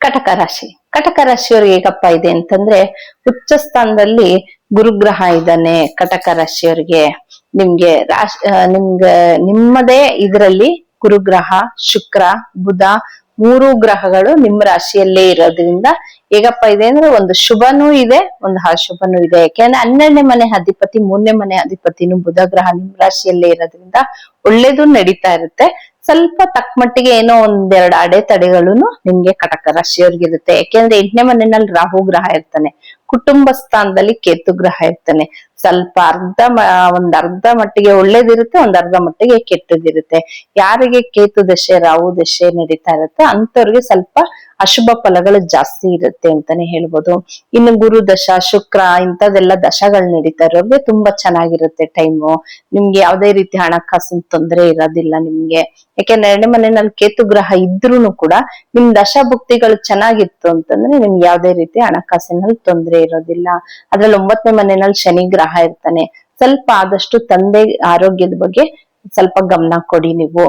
ಕಟಕ ರಾಶಿ. ಕಟಕ ರಾಶಿಯವ್ರಿಗೆ ಹೇಗಪ್ಪ ಇದೆ ಅಂತಂದ್ರೆ, ಉಚ್ಚ ಸ್ಥಾನದಲ್ಲಿ ಗುರುಗ್ರಹ ಇದ್ದಾನೆ ಕಟಕ ರಾಶಿಯವರಿಗೆ. ನಿಮ್ಗೆ ನಿಮ್ಮದೇ ಇದರಲ್ಲಿ ಗುರುಗ್ರಹ, ಶುಕ್ರ, ಬುಧ, ಮೂರು ಗ್ರಹಗಳು ನಿಮ್ಮ ರಾಶಿಯಲ್ಲೇ ಇರೋದ್ರಿಂದ ಹೇಗಪ್ಪ ಇದೆ ಅಂದ್ರೆ, ಒಂದು ಶುಭನೂ ಇದೆ, ಒಂದು ಅಶುಭನೂ ಇದೆ. ಯಾಕೆಂದ್ರೆ 12ನೇ ಮನೆ ಅಧಿಪತಿ, 3ನೇ ಮನೆ ಅಧಿಪತಿನೂ ಬುಧ ಗ್ರಹ ನಿಮ್ ರಾಶಿಯಲ್ಲೇ ಇರೋದ್ರಿಂದ ಒಳ್ಳೇದು ನಡೀತಾ ಇರುತ್ತೆ. ಸ್ವಲ್ಪ ತಕ್ಕ ಮಟ್ಟಿಗೆ ಏನೋ ಒಂದೆರಡು ಅಡೆತಡೆಗಳು ನಿಮ್ಗೆ ಕಟಕ ರಾಶಿಯವ್ರಿಗೆ ಇರುತ್ತೆ. ಯಾಕೆಂದ್ರೆ 8ನೇ ಮನೆಯಲ್ಲಿ ರಾಹು ಗ್ರಹ ಇರ್ತಾನೆ, ಕುಟುಂಬ ಸ್ಥಾನದಲ್ಲಿ ಕೇತು ಗ್ರಹ ಇರ್ತಾನೆ. ಸ್ವಲ್ಪ ಒಂದ್ ಅರ್ಧ ಮಟ್ಟಿಗೆ ಒಳ್ಳೇದಿರುತ್ತೆ, ಒಂದ್ ಅರ್ಧ ಮಟ್ಟಿಗೆ ಕೆಟ್ಟದಿರುತ್ತೆ. ಯಾರಿಗೆ ಕೇತು ದಶೆ, ರಾಹು ದಶೆ ನಡೀತಾ ಇರುತ್ತೆ ಅಂತವ್ರಿಗೆ ಸ್ವಲ್ಪ ಅಶುಭ ಫಲಗಳು ಜಾಸ್ತಿ ಇರುತ್ತೆ ಅಂತಾನೆ ಹೇಳ್ಬೋದು. ಇನ್ನು ಗುರು ದಶ, ಶುಕ್ರ ಇಂಥದೆಲ್ಲ ದಶಗಳು ನಡೀತಾ ಇರೋರಿಗೆ ತುಂಬಾ ಚೆನ್ನಾಗಿರುತ್ತೆ ಟೈಮು. ನಿಮ್ಗೆ ಯಾವ್ದೇ ರೀತಿ ಹಣಕಾಸಿನ ತೊಂದರೆ ಇರೋದಿಲ್ಲ ನಿಮ್ಗೆ. ಯಾಕೆಂದ್ರೆ 2ನೇ ಮನೆಯಲ್ಲಿ ಕೇತು ಗ್ರಹ ಇದ್ರೂನು ಕೂಡ ನಿಮ್ ದಶಾಭುಕ್ತಿಗಳು ಚೆನ್ನಾಗಿತ್ತು ಅಂತಂದ್ರೆ ನಿಮ್ಗೆ ಯಾವ್ದೇ ರೀತಿ ಹಣಕಾಸಿನಲ್ಲಿ ತೊಂದರೆ ಇರೋದಿಲ್ಲ. ಅದ್ರಲ್ಲಿ 9ನೇ ಮನೆಯಲ್ಲಿ ಶನಿ ಗ್ರಹ ಇರ್ತಾನೆ. ಸ್ವಲ್ಪ ಆದಷ್ಟು ತಂದೆ ಆರೋಗ್ಯದ ಬಗ್ಗೆ ಸ್ವಲ್ಪ ಗಮನ ಕೊಡಿ ನೀವು.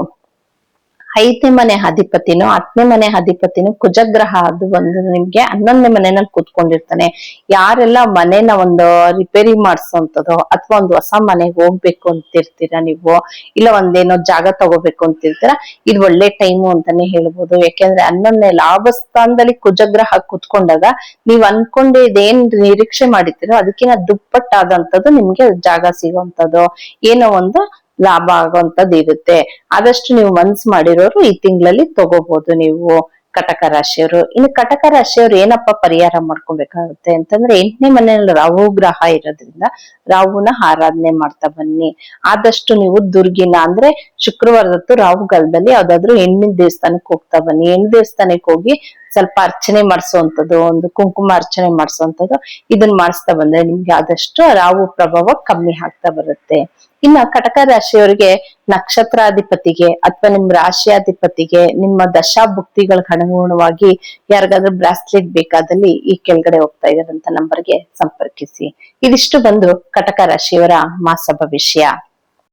5ನೇ ಮನೆ ಅಧಿಪತಿನೂ 10ನೇ ಮನೆ ಅಧಿಪತಿನೂ ಕುಜಗ್ರಹ, ಅದು ಒಂದು ನಿಮ್ಗೆ 11ನೇ ಮನೆಯಲ್ಲಿ ಕೂತ್ಕೊಂಡಿರ್ತಾನೆ. ಯಾರೆಲ್ಲ ಮನೇನ ಒಂದು ರಿಪೇರಿ ಮಾಡಿಸೋಂಥದ್ದು ಅಥವಾ ಒಂದು ಹೊಸ ಮನೆಗೆ ಹೋಗ್ಬೇಕು ಅಂತಿರ್ತೀರಾ ನೀವು, ಇಲ್ಲ ಒಂದೇನೋ ಜಾಗ ತಗೋಬೇಕು ಅಂತಿರ್ತೀರಾ, ಇದು ಒಳ್ಳೆ ಟೈಮು ಅಂತಾನೆ ಹೇಳ್ಬೋದು. ಯಾಕೆಂದ್ರೆ 11ನೇ ಲಾಭ ಸ್ಥಾನದಲ್ಲಿ ಕುಜಗ್ರಹ ಕೂತ್ಕೊಂಡಾಗ ನೀವ್ ಅನ್ಕೊಂಡಿದ್ದೇನ್ ನಿರೀಕ್ಷೆ ಮಾಡಿರ್ತೀರೋ ಅದಕ್ಕಿಂತ ದುಪ್ಪಟ್ಟಾದಂಥದ್ದು ನಿಮ್ಗೆ ಜಾಗ ಸಿಗುವಂಥದ್ದು, ಏನೋ ಒಂದು ಲಾಭ ಆಗುವಂತದ್ದು ಇರುತ್ತೆ. ಆದಷ್ಟು ನೀವು ಮನ್ಸು ಮಾಡಿರೋರು ಈ ತಿಂಗಳಲ್ಲಿ ತಗೋಬಹುದು ನೀವು ಕಟಕ ರಾಶಿಯವರು. ಇನ್ನು ಕಟಕ ರಾಶಿಯವರು ಏನಪ್ಪ ಪರಿಹಾರ ಮಾಡ್ಕೊಬೇಕಾಗುತ್ತೆ ಅಂತಂದ್ರೆ, 8ನೇ ಮನೆಯಲ್ಲಿ ರಾಹು ಗ್ರಹ ಇರೋದ್ರಿಂದ ರಾಹುನ ಆರಾಧನೆ ಮಾಡ್ತಾ ಬನ್ನಿ. ಆದಷ್ಟು ನೀವು ದುರ್ಗಿನ ಅಂದ್ರೆ ಶುಕ್ರವಾರದತ್ತು ರಾಹುಕಾಲದಲ್ಲಿ ಯಾವ್ದಾದ್ರು ಹೆಣ್ಣಿನ ದೇವಸ್ಥಾನಕ್ಕೆ ಹೋಗ್ತಾ ಬನ್ನಿ. ಹೆಣ್ಣು ದೇವಸ್ಥಾನಕ್ಕೆ ಹೋಗಿ ಸ್ವಲ್ಪ ಅರ್ಚನೆ ಮಾಡಿಸುವಂಥದ್ದು, ಒಂದು ಕುಂಕುಮ ಅರ್ಚನೆ ಮಾಡಿಸುವಂಥದ್ದು, ಇದನ್ನ ಮಾಡಿಸ್ತಾ ಬಂದ್ರೆ ನಿಮ್ಗೆ ಆದಷ್ಟು ರಾಹು ಪ್ರಭಾವ ಕಮ್ಮಿ ಆಗ್ತಾ ಬರುತ್ತೆ. ಇನ್ನ ಕಟಕ ರಾಶಿಯವರಿಗೆ ನಕ್ಷತ್ರಾಧಿಪತಿಗೆ ಅಥವಾ ನಿಮ್ ರಾಶಿಯಾಧಿಪತಿಗೆ ನಿಮ್ಮ ದಶಾ ಭುಕ್ತಿಗಳಿಗೆ ಅನುಗುಣವಾಗಿ ಯಾರಿಗಾದ್ರೂ ಬ್ರಾಸ್ಲೆಟ್ ಬೇಕಾದಲ್ಲಿ ಈ ಕೆಳಗಡೆ ಹೋಗ್ತಾ ಇದಾರಂತ ನಂಬರ್ಗೆ ಸಂಪರ್ಕಿಸಿ. ಇದಿಷ್ಟು ಬಂದು ಕಟಕ ರಾಶಿಯವರ ಮಾಸ ಭವಿಷ್ಯ.